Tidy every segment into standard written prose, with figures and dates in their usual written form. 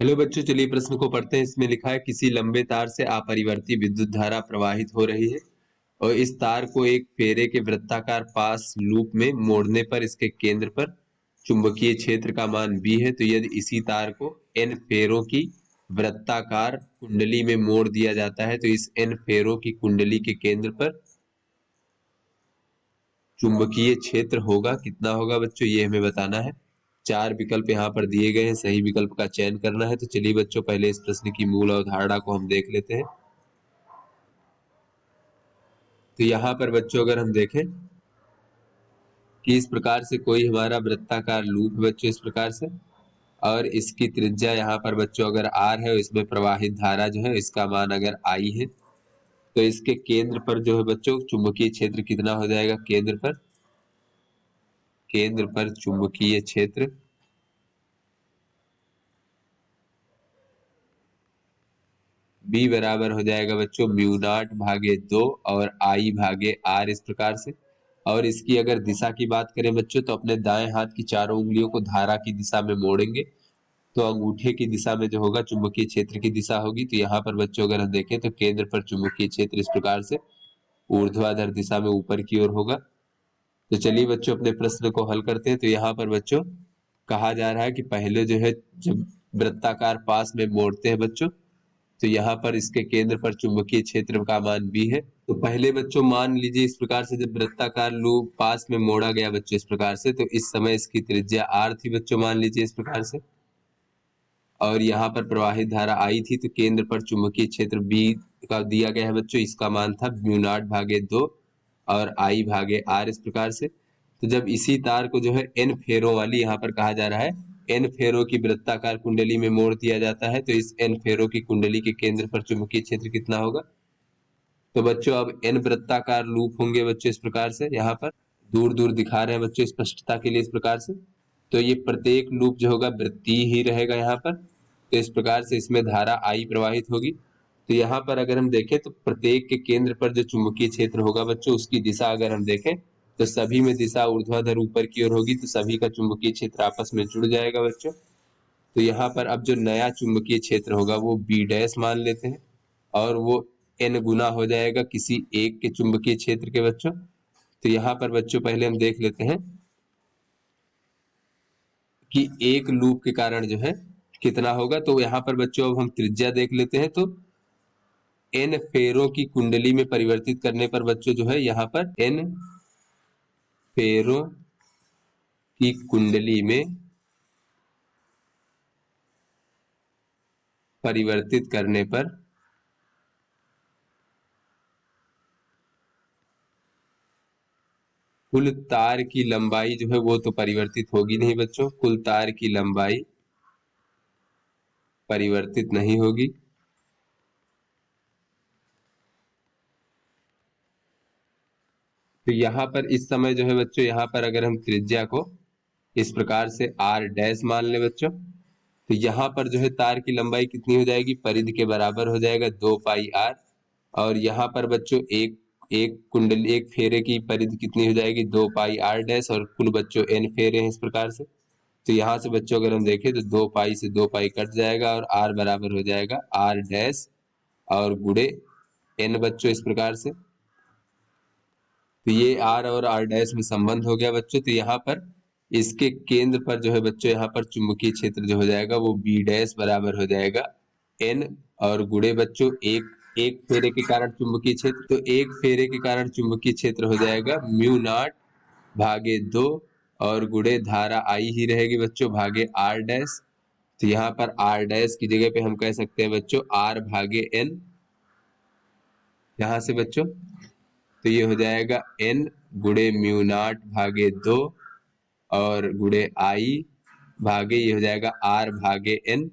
Hello बच्चों, चलिए प्रश्न को पढ़ते हैं। इसमें लिखा है किसी लंबे तार से अपरिवर्ती विद्युत धारा प्रवाहित हो रही है और इस तार को एक फेरे के वृत्ताकार पास लूप में मोड़ने पर इसके केंद्र पर चुंबकीय क्षेत्र का मान B है। तो यदि इसी तार को n फेरों की वृत्ताकार कुंडली में मोड़ दिया जाता है तो इस n फेरों की कुंडली के केंद्र पर चुंबकीय क्षेत्र होगा कितना होगा बच्चों, ये हमें बताना है। चार विकल्प यहाँ पर दिए गए हैं, सही विकल्प का चयन करना है। तो चलिए बच्चों, पहले इस प्रश्न की मूल अवधारणा को हम देख लेते हैं। तो यहाँ पर बच्चों अगर हम देखें कि इस प्रकार से कोई हमारा वृत्ताकार लूप है बच्चों, इस प्रकार से, और इसकी त्रिज्या यहाँ पर बच्चों अगर r है और इसमें प्रवाहित धारा जो है इसका मान अगर I है, तो इसके केंद्र पर जो है बच्चों चुंबकीय क्षेत्र कितना हो जाएगा। केंद्र पर चुंबकीय क्षेत्र B बराबर हो जाएगा बच्चों म्यू नॉट भागे 2 और I भागे R, इस प्रकार से। और इसकी अगर दिशा की बात करें बच्चों तो अपने दाएं हाथ की चारों उंगलियों को धारा की दिशा में मोड़ेंगे तो अंगूठे की दिशा में जो होगा चुंबकीय क्षेत्र की दिशा होगी। तो यहाँ पर बच्चों अगर हम देखें तो केंद्र पर चुंबकीय क्षेत्र इस प्रकार से ऊर्ध्वाधर दिशा में ऊपर की ओर होगा। तो चलिए बच्चों अपने प्रश्न को हल करते हैं। तो यहाँ पर बच्चों कहा जा रहा है कि पहले जो है जब वृत्ताकार पास में मोड़ते हैं बच्चों तो यहाँ पर इसके केंद्र पर चुंबकीय क्षेत्र का मान B है। तो पहले बच्चों मान लीजिए इस प्रकार से जब वृत्ताकार लूप पास में मोड़ा गया बच्चों इस प्रकार से, तो इस समय इसकी त्रिज्या R थी बच्चों, मान लीजिए इस प्रकार से, और यहाँ पर प्रवाहित धारा I थी। तो केंद्र पर चुंबकीय क्षेत्र B का दिया गया है बच्चों, इसका मान था म्यू नॉट भागे 2 और I भागे R, इस प्रकार से। तो जब इसी तार को जो है n फेरों वाली, यहाँ पर कहा जा रहा है n फेरों की वृत्ताकार कुंडली में मोड़ दिया जाता है, तो इस n फेरों की कुंडली के केंद्र पर चुंबकीय क्षेत्र कितना होगा। तो बच्चों अब n वृत्ताकार लूप होंगे बच्चों इस प्रकार से, यहाँ पर दूर दूर दिखा रहे हैं बच्चों स्पष्टता के लिए इस प्रकार से। तो ये प्रत्येक लूप जो होगा वृत्तीय ही रहेगा यहाँ पर। तो इस प्रकार से इसमें धारा I प्रवाहित होगी। तो यहाँ पर अगर हम देखें तो प्रत्येक के केंद्र पर जो चुंबकीय क्षेत्र होगा बच्चों उसकी दिशा अगर हम देखें तो सभी में दिशा ऊर्ध्वाधर ऊपर की ओर होगी। तो सभी का चुंबकीय क्षेत्र आपस में जुड़ जाएगा बच्चों। तो यहाँ पर अब जो नया चुंबकीय क्षेत्र होगा वो B डैश मान लेते हैं और वो n गुना हो जाएगा किसी एक के चुंबकीय क्षेत्र के बच्चों। तो यहाँ पर बच्चों पहले हम देख लेते हैं कि एक लूप के कारण जो है कितना होगा। तो यहाँ पर बच्चों अब हम त्रिज्या देख लेते हैं। तो n फेरों की कुंडली में परिवर्तित करने पर बच्चों जो है यहाँ पर n फेरों की कुंडली में परिवर्तित करने पर कुल तार की लंबाई जो है वो तो परिवर्तित होगी नहीं बच्चों, कुल तार की लंबाई परिवर्तित नहीं होगी। तो यहाँ पर इस समय जो है बच्चों यहाँ पर अगर हम त्रिज्या को इस प्रकार से R डैश मान ले बच्चों, तो यहाँ पर जो है तार की लंबाई कितनी हो जाएगी, परिधि के बराबर हो जाएगा 2 पाई R। और यहाँ पर बच्चों एक एक कुंडली एक फेरे की परिधि कितनी हो जाएगी 2 पाई R डैश, और कुल बच्चों n फेरे हैं इस प्रकार से। तो यहाँ से बच्चों अगर हम देखें तो 2 पाई से 2 पाई कट जाएगा और R बराबर हो जाएगा R डैश और गुणे n बच्चों इस प्रकार से। तो ये R और R डैश में संबंध हो गया बच्चों। तो यहाँ पर इसके केंद्र पर जो है बच्चों यहाँ पर चुंबकीय क्षेत्र जो हो जाएगा वो B डैश बराबर हो जाएगा n और गुणे बच्चों एक फेरे के कारण चुंबकीय क्षेत्र, तो एक फेरे के कारण चुंबकीय क्षेत्र हो जाएगा म्यू नॉट भागे 2 और गुणे धारा I ही रहेगी बच्चों भागे R डैश। तो यहाँ पर R डैश की जगह पे हम कह सकते हैं बच्चों R भागे n, यहाँ से बच्चों तो ये हो जाएगा n गुणे म्यू नॉट भागे 2 और गुणे I भागे ये हो जाएगा R भागे n।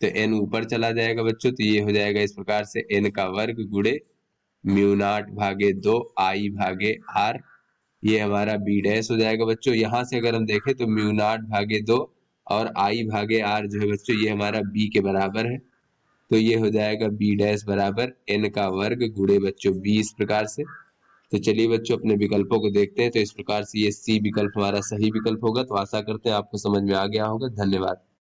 तो n ऊपर चला जाएगा बच्चों, तो ये हो जाएगा इस प्रकार से n का वर्ग गुणे म्यू नॉट भागे 2 I भागे R, ये हमारा B डैश हो जाएगा बच्चों। यहाँ से अगर हम देखें तो म्यू नॉट भागे 2 और I भागे R जो है बच्चों ये हमारा B के बराबर है। तो ये हो जाएगा B डैश बराबर n का वर्ग गुणे बच्चों B, इस प्रकार से। तो चलिए बच्चों अपने विकल्पों को देखते हैं। तो इस प्रकार से ये C विकल्प हमारा सही विकल्प होगा। तो आशा करते हैं आपको समझ में आ गया होगा। धन्यवाद।